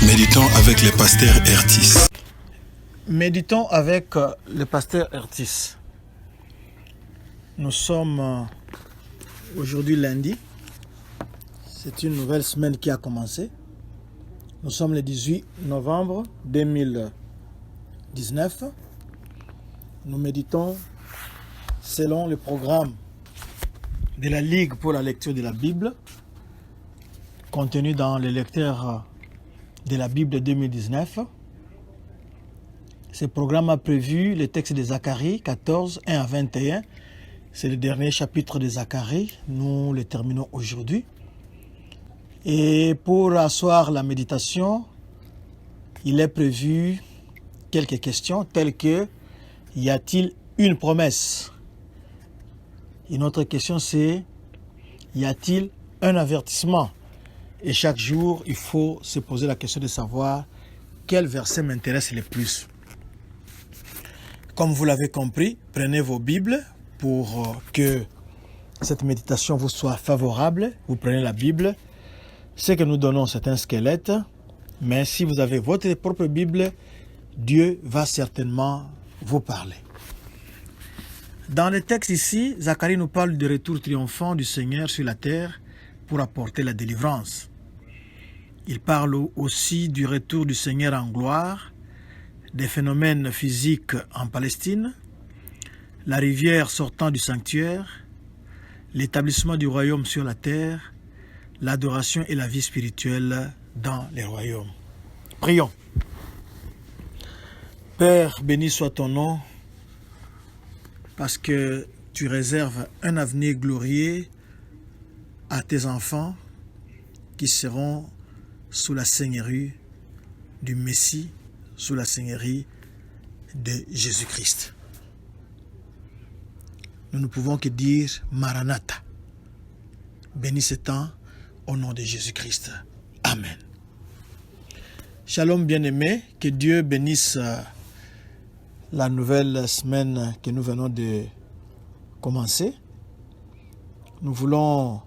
Méditons avec le pasteur Ertis. Méditons avec le pasteur Ertis. Nous sommes aujourd'hui lundi. C'est une nouvelle semaine qui a commencé. Nous sommes le 18 novembre 2019. Nous méditons selon le programme de la Ligue pour la lecture de la Bible, contenu dans le lecteur de la Bible 2019. Ce programme a prévu le texte de Zacharie 14, 1 à 21. C'est le dernier chapitre de Zacharie. Nous le terminons aujourd'hui. Et pour asseoir la méditation, il est prévu quelques questions telles que: y a-t-il une promesse? Une autre question, c'est: y a-t-il un avertissement? Et chaque jour, il faut se poser la question de savoir quel verset m'intéresse le plus. Comme vous l'avez compris, prenez vos Bibles pour que cette méditation vous soit favorable. Vous prenez la Bible. Ce que nous donnons, c'est un squelette. Mais si vous avez votre propre Bible, Dieu va certainement vous parler. Dans le texte ici, Zacharie nous parle du retour triomphant du Seigneur sur la terre pour apporter la délivrance. Il parle aussi du retour du Seigneur en gloire, des phénomènes physiques en Palestine, la rivière sortant du sanctuaire, l'établissement du royaume sur la terre, l'adoration et la vie spirituelle dans les royaumes. Prions. Père, béni soit ton nom, parce que tu réserves un avenir glorieux à tes enfants qui seront sous la seigneurie du Messie, sous la seigneurie de Jésus-Christ. Nous ne pouvons que dire Maranatha. Béni ce temps au nom de Jésus-Christ. Amen. Shalom bien-aimés, que Dieu bénisse la nouvelle semaine que nous venons de commencer. Nous voulons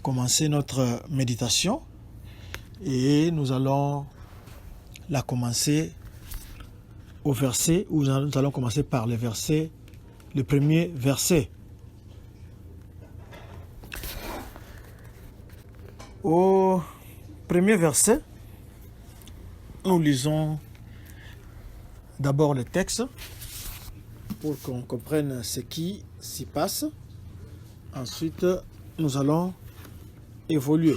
commencer notre méditation et nous allons la commencer au verset où nous allons commencer par le premier verset. Au premier verset, nous lisons d'abord le texte pour qu'on comprenne ce qui s'y passe. Ensuite, nous allons évoluer.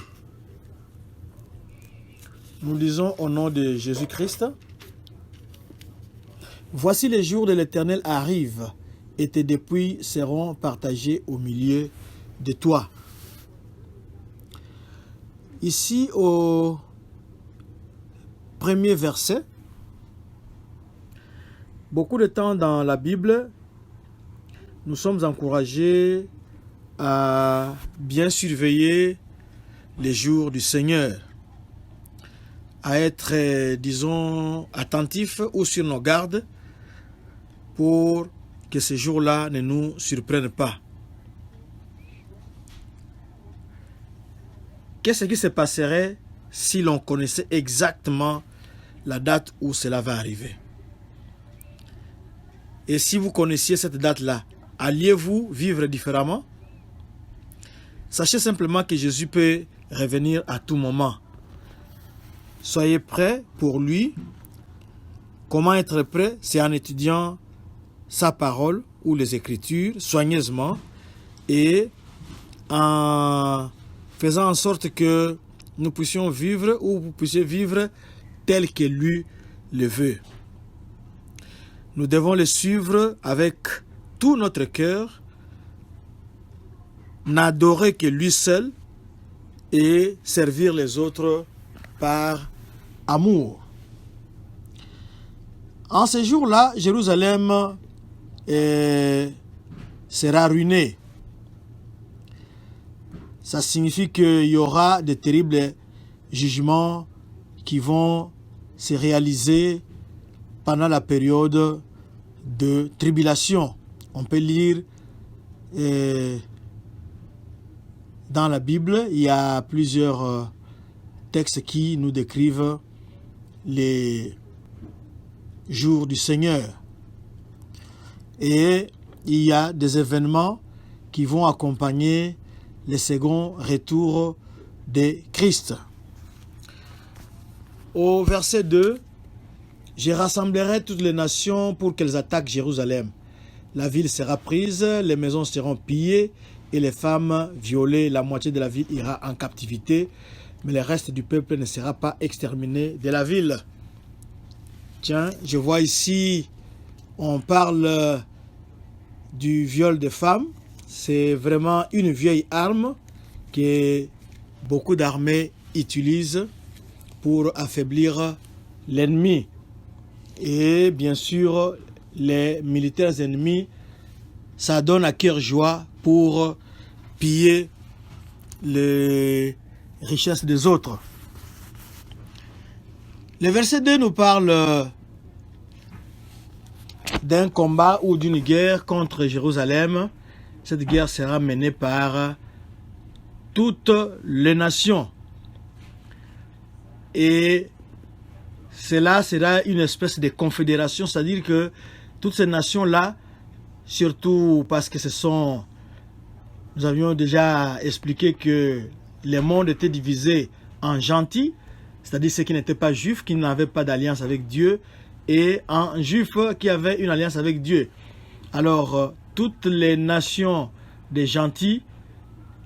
Nous lisons au nom de Jésus-Christ. Voici les jours de l'Éternel arrivent, et tes dépouilles seront partagées au milieu de toi. Ici, au premier verset, beaucoup de temps dans la Bible, nous sommes encouragés à bien surveiller les jours du Seigneur, à être, disons, attentifs ou sur nos gardes pour que ces jours-là ne nous surprennent pas. Qu'est-ce qui se passerait si l'on connaissait exactement la date où cela va arriver? Et si vous connaissiez cette date-là, alliez-vous vivre différemment? Sachez simplement que Jésus peut revenir à tout moment. Soyez prêts pour lui. Comment être prêt? C'est en étudiant sa parole ou les Écritures soigneusement et en faisant en sorte que nous puissions vivre ou vous puissiez vivre tel que lui le veut. Nous devons le suivre avec tout notre cœur, n'adorer que lui seul et servir les autres par amour. En ces jours-là, Jérusalem sera ruinée. Ça signifie qu'il y aura de terribles jugements qui vont se réaliser pendant la période de tribulation. On peut lire dans la Bible, il y a plusieurs textes qui nous décrivent les jours du Seigneur. Et il y a des événements qui vont accompagner le second retour de Christ. Au verset 2, « Je rassemblerai toutes les nations pour qu'elles attaquent Jérusalem. La ville sera prise, les maisons seront pillées et les femmes violées. La moitié de la ville ira en captivité, mais le reste du peuple ne sera pas exterminé de la ville. » Tiens, je vois ici, on parle du viol des femmes. C'est vraiment une vieille arme que beaucoup d'armées utilisent pour affaiblir l'ennemi. Et bien sûr, les militaires ennemis, ça donne à cœur joie pour piller les richesses des autres. Le verset 2 nous parle d'un combat ou d'une guerre contre Jérusalem. Cette guerre sera menée par toutes les nations. Et cela sera une espèce de confédération, c'est-à-dire que toutes ces nations-là, surtout parce que nous avions déjà expliqué que le monde était divisé en gentils, c'est-à-dire ceux qui n'étaient pas juifs, qui n'avaient pas d'alliance avec Dieu, et en juifs qui avaient une alliance avec Dieu. Alors, toutes les nations des gentils,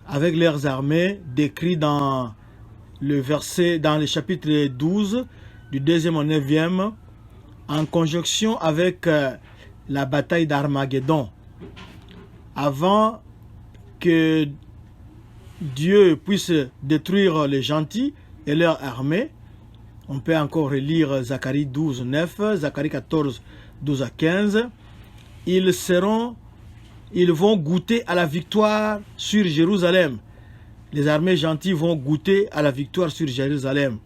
avec leurs armées, décrits dans le chapitre 12, du 2e au 9e, en conjonction avec la bataille d'Armageddon. Avant que Dieu puisse détruire les gentils et leur armée, on peut encore relire Zacharie 12, 9, Zacharie 14, 12 à 15. Ils vont goûter à la victoire sur Jérusalem. Les armées gentilles vont goûter à la victoire sur Jérusalem.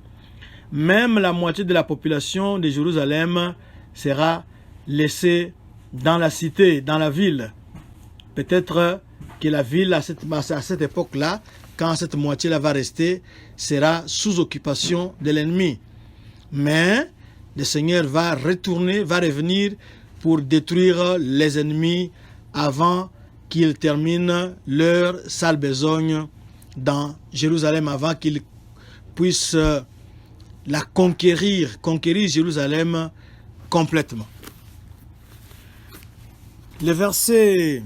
Même la moitié de la population de Jérusalem sera laissée dans la cité, dans la ville. Peut-être que la ville, à cette époque-là, quand cette moitié-là va rester, sera sous occupation de l'ennemi. Mais le Seigneur va revenir pour détruire les ennemis avant qu'ils terminent leur sale besogne dans Jérusalem, avant qu'ils puissent la conquérir Jérusalem complètement. Le verset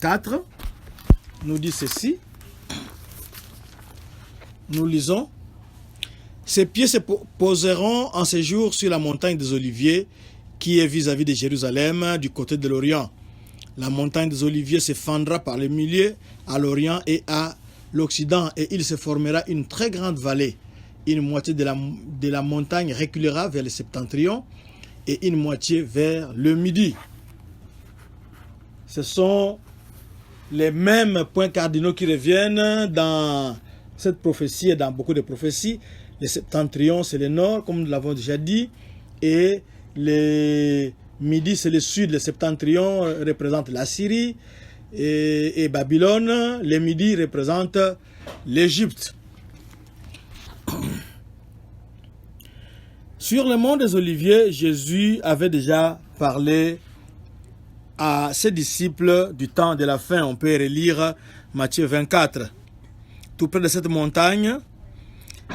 4 nous dit ceci. Nous lisons. Ses pieds se poseront en ces jours sur la montagne des Oliviers qui est vis-à-vis de Jérusalem du côté de l'Orient. La montagne des Oliviers se fendra par le milieu à l'Orient et à l'Occident et il se formera une très grande vallée. Une moitié de la montagne reculera vers le septentrion et une moitié vers le midi. Ce sont les mêmes points cardinaux qui reviennent dans cette prophétie et dans beaucoup de prophéties. Le septentrion, c'est le nord, comme nous l'avons déjà dit, et le midi, c'est le sud. Le septentrion représente la Syrie et Babylone. Le midi représente l'Égypte. Sur le mont des Oliviers, Jésus avait déjà parlé à ses disciples du temps de la fin. On peut relire Matthieu 24. Tout près de cette montagne,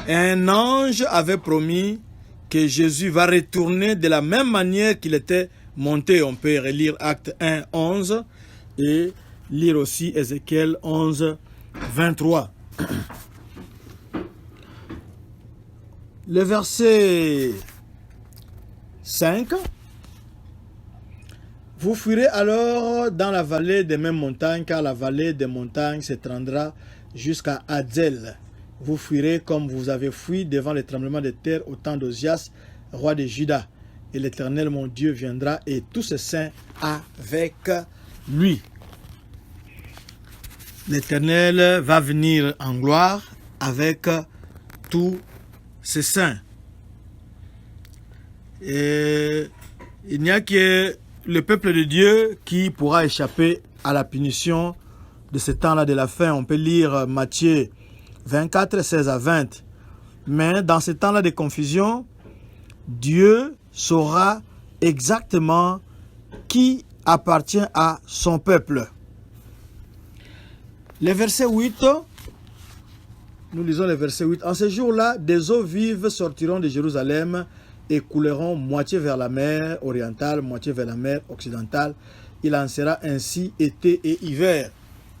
un ange avait promis que Jésus va retourner de la même manière qu'il était monté. On peut relire Acte 1, 11 et lire aussi Ézéchiel 11, 23. Le verset 5. Vous fuirez alors dans la vallée des mêmes montagnes, car la vallée des montagnes s'étendra jusqu'à Adzel. Vous fuirez comme vous avez fui devant les tremblements de terre au temps d'Osias, roi de Juda. Et l'Éternel, mon Dieu, viendra et tous ses saints avec lui. L'Éternel va venir en gloire avec tous ses saints. Et il n'y a que le peuple de Dieu qui pourra échapper à la punition de ce temps-là de la fin. On peut lire Matthieu 24, 16 à 20. Mais dans ce temps-là de confusion, Dieu saura exactement qui appartient à son peuple. Le verset 8, nous lisons le verset 8. En ce jour-là, des eaux vives sortiront de Jérusalem et couleront moitié vers la mer orientale, moitié vers la mer occidentale. Il en sera ainsi été et hiver.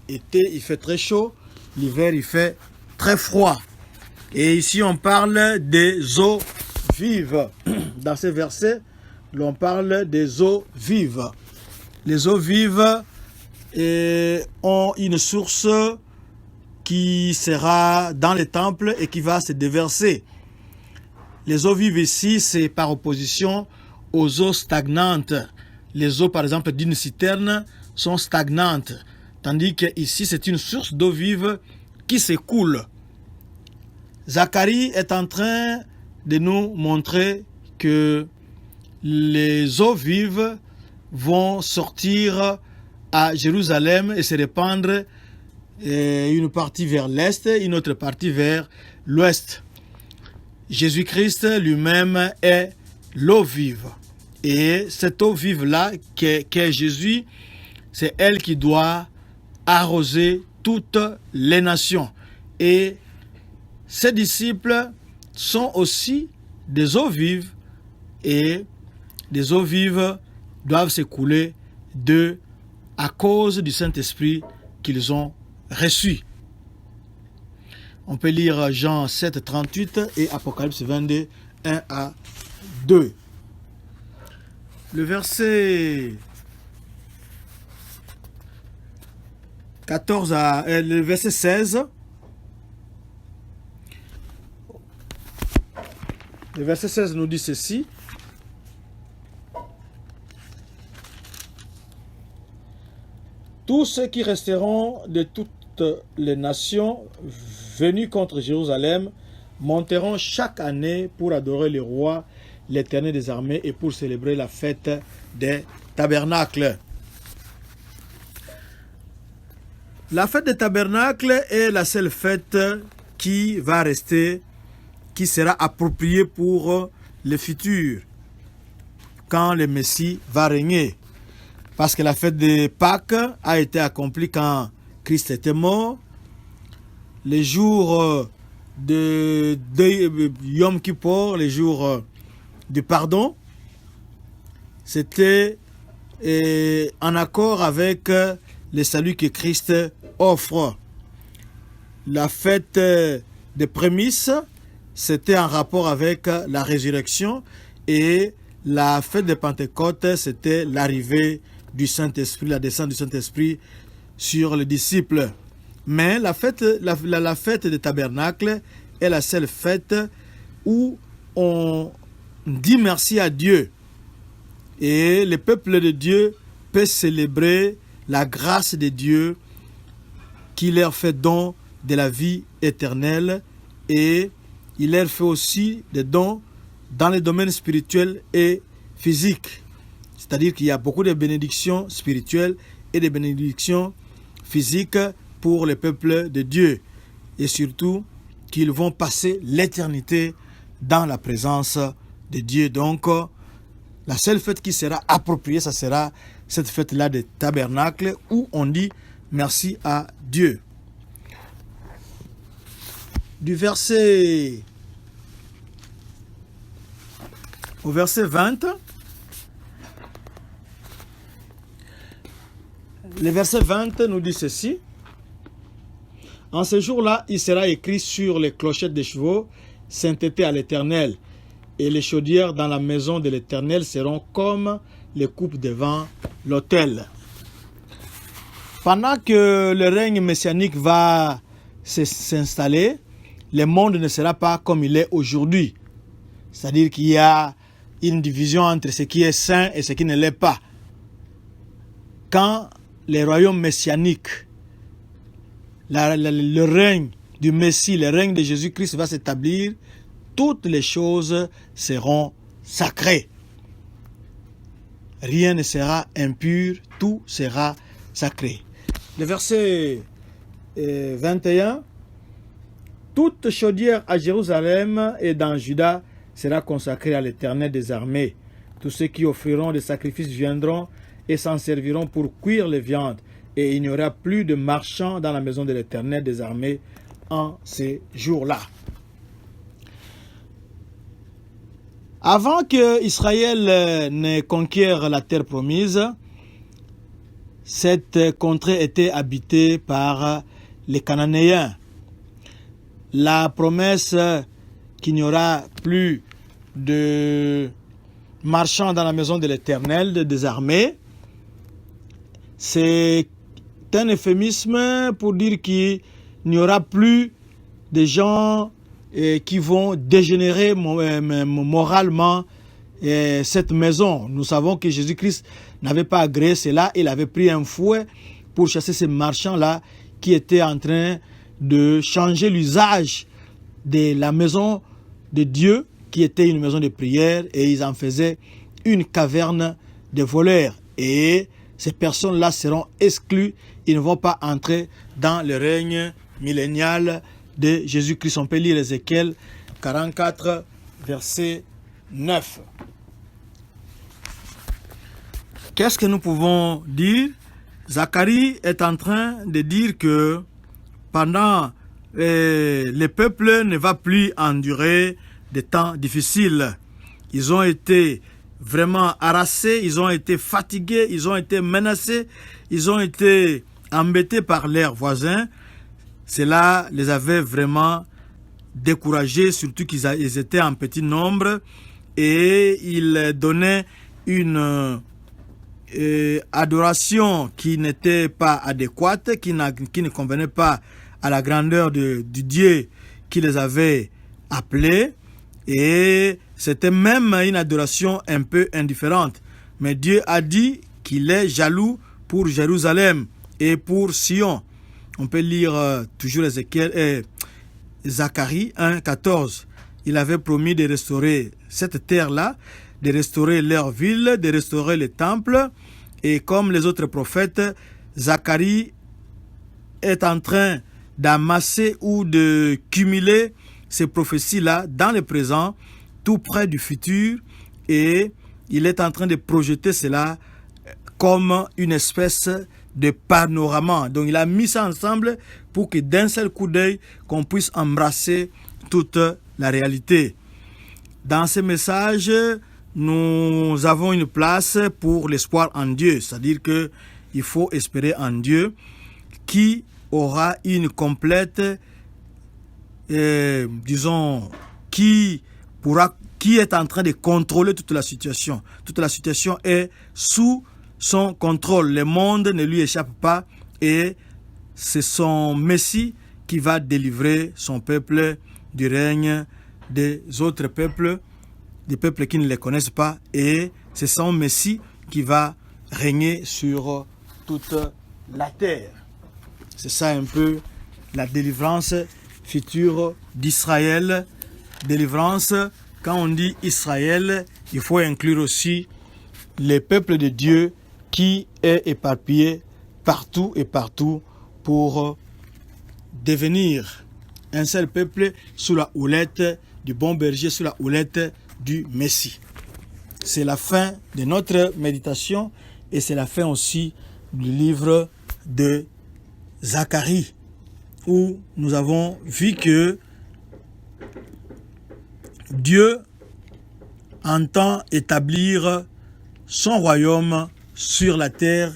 Été, il fait très chaud. L'hiver, il fait très froid. Et ici, on parle des eaux vives. Dans ces versets, l'on parle des eaux vives. Les eaux vives ont une source qui sera dans le temple et qui va se déverser. Les eaux vives ici, c'est par opposition aux eaux stagnantes. Les eaux, par exemple, d'une citerne sont stagnantes. Tandis qu'ici, c'est une source d'eau vive qui s'écoule. Zacharie est en train de nous montrer que les eaux vives vont sortir à Jérusalem et se répandre, une partie vers l'est, une autre partie vers l'ouest. Jésus-Christ lui-même est l'eau vive. Et cette eau vive-là, qu'est Jésus, c'est elle qui doit arroser toutes les nations. Et ses disciples sont aussi des eaux vives, et des eaux vives doivent s'écouler d'eux à cause du Saint-Esprit qu'ils ont reçu. On peut lire Jean 7, 38 et Apocalypse 22, 1 à 2. Le verset 14 à le verset 16. Le verset 16 nous dit ceci. Tous ceux qui resteront de toutes les nations venues contre Jérusalem monteront chaque année pour adorer le roi, l'Éternel des armées, et pour célébrer la fête des tabernacles. La fête des tabernacles est la seule fête qui va rester, qui sera appropriée pour le futur, quand le Messie va régner. Parce que la fête de Pâques a été accomplie quand Christ était mort. Les jours de Yom Kippur, les jours du pardon, c'était en accord avec le salut que Christ offre. La fête des prémices, c'était en rapport avec la résurrection, et la fête de Pentecôte, c'était l'arrivée du Saint-Esprit, la descente du Saint-Esprit sur les disciples. Mais la fête des tabernacles est la seule fête où on dit merci à Dieu. Et le peuple de Dieu peut célébrer la grâce de Dieu qui leur fait don de la vie éternelle, et il leur fait aussi des dons dans les domaines spirituels et physiques. C'est-à-dire qu'il y a beaucoup de bénédictions spirituelles et de bénédictions physiques pour le peuple de Dieu. Et surtout, qu'ils vont passer l'éternité dans la présence de Dieu. Donc, la seule fête qui sera appropriée, ça sera cette fête-là des tabernacles, où on dit merci à Dieu. Du verset au verset 20, le verset 20 nous dit ceci. En ce jour-là, il sera écrit sur les clochettes des chevaux, sainteté à l'Éternel. Et les chaudières dans la maison de l'Éternel seront comme les coupes devant l'autel. Pendant que le règne messianique va s'installer, le monde ne sera pas comme il est aujourd'hui. C'est-à-dire qu'il y a une division entre ce qui est saint et ce qui ne l'est pas. Quand le royaume messianique, le règne du Messie, le règne de Jésus-Christ va s'établir, toutes les choses seront sacrées. Rien ne sera impur, tout sera sacré. Le verset 21. toute chaudière à Jérusalem et dans Juda sera consacrée à l'Éternel des armées. Tous ceux qui offriront des sacrifices viendront et s'en serviront pour cuire les viandes. Et il n'y aura plus de marchands dans la maison de l'Éternel des armées en ces jours-là. Avant que Israël ne conquiert la terre promise, cette contrée était habitée par les Cananéens. La promesse qu'il n'y aura plus de marchands dans la maison de l'Éternel des armées, c'est un euphémisme pour dire qu'il n'y aura plus de gens qui vont dégénérer moralement cette maison. Nous savons que Jésus-Christ n'avait pas agréé cela. Il avait pris un fouet pour chasser ces marchands-là qui étaient en train de changer l'usage de la maison de Dieu, qui était une maison de prière, et ils en faisaient une caverne de voleurs. Et ces personnes-là seront exclues. Ils ne vont pas entrer dans le règne millénial de Jésus-Christ. On peut lire Ézéchiel 44, verset 9. Qu'est-ce que nous pouvons dire? Zacharie est en train de dire que pendant le peuple ne va plus endurer des temps difficiles. Ils ont été vraiment harassés, ils ont été fatigués, ils ont été menacés, ils ont été embêtés par leurs voisins. Cela les avait vraiment découragés, surtout qu'ils étaient en petit nombre, et ils donnaient une adoration qui n'était pas adéquate, qui ne convenait pas à la grandeur du Dieu qui les avait appelés, et c'était même une adoration un peu indifférente. Mais Dieu a dit qu'il est jaloux pour Jérusalem et pour Sion. On peut lire toujours Zacharie 1, 14. Il avait promis de restaurer cette terre-là, de restaurer leur ville, de restaurer les temples. Et comme les autres prophètes, Zacharie est en train d'amasser ou de cumuler ces prophéties-là dans le présent, tout près du futur. Et il est en train de projeter cela comme une espèce de panorama. Donc il a mis ça ensemble pour que d'un seul coup d'œil, qu'on puisse embrasser toute la réalité. Dans ce message, nous avons une place pour l'espoir en Dieu. C'est-à-dire qu'il faut espérer en Dieu qui aura une complète, qui est en train de contrôler toute la situation. Toute la situation est sous son contrôle. Le monde ne lui échappe pas et c'est son Messie qui va délivrer son peuple du règne des autres peuples, des peuples qui ne les connaissent pas, et c'est son Messie qui va régner sur toute la terre. C'est ça un peu la délivrance future d'Israël. Délivrance, quand on dit Israël, il faut inclure aussi les peuples de Dieu qui est éparpillé partout et partout pour devenir un seul peuple sous la houlette du bon berger, sous la houlette du Messie. C'est la fin de notre méditation et c'est la fin aussi du livre de Zacharie, où nous avons vu que Dieu entend établir son royaume sur la terre,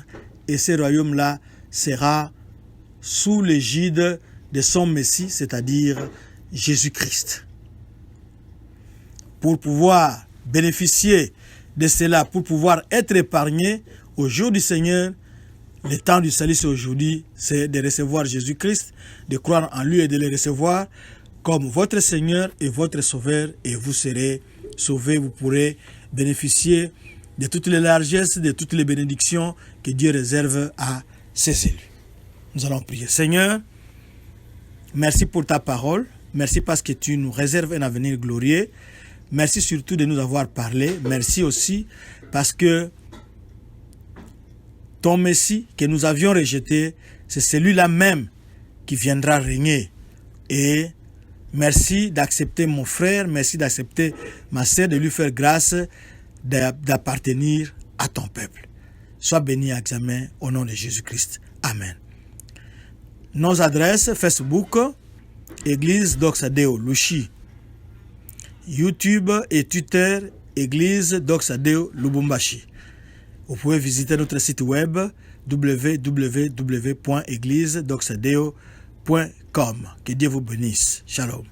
et ce royaume-là sera sous l'égide de son Messie, c'est-à-dire Jésus-Christ. Pour pouvoir bénéficier de cela, pour pouvoir être épargné au jour du Seigneur, le temps du salut c'est aujourd'hui, c'est de recevoir Jésus-Christ, de croire en lui et de le recevoir comme votre Seigneur et votre Sauveur, et vous serez sauvés, vous pourrez bénéficier de toutes les largesses, de toutes les bénédictions que Dieu réserve à ses élus. Nous allons prier. Seigneur, merci pour ta parole, merci parce que tu nous réserves un avenir glorieux, merci surtout de nous avoir parlé, merci aussi parce que ton Messie que nous avions rejeté, c'est celui-là même qui viendra régner. Et Merci d'accepter mon frère, merci d'accepter ma sœur, de lui faire grâce d'appartenir à ton peuple. Sois béni à examen au nom de Jésus-Christ. Amen. Nos adresses Facebook, Église Doxa Deo Lushi. YouTube et Twitter, Église Doxa Deo Lubumbashi. Vous pouvez visiter notre site web www.églisedoxadeo.com. Que Dieu vous bénisse. Shalom.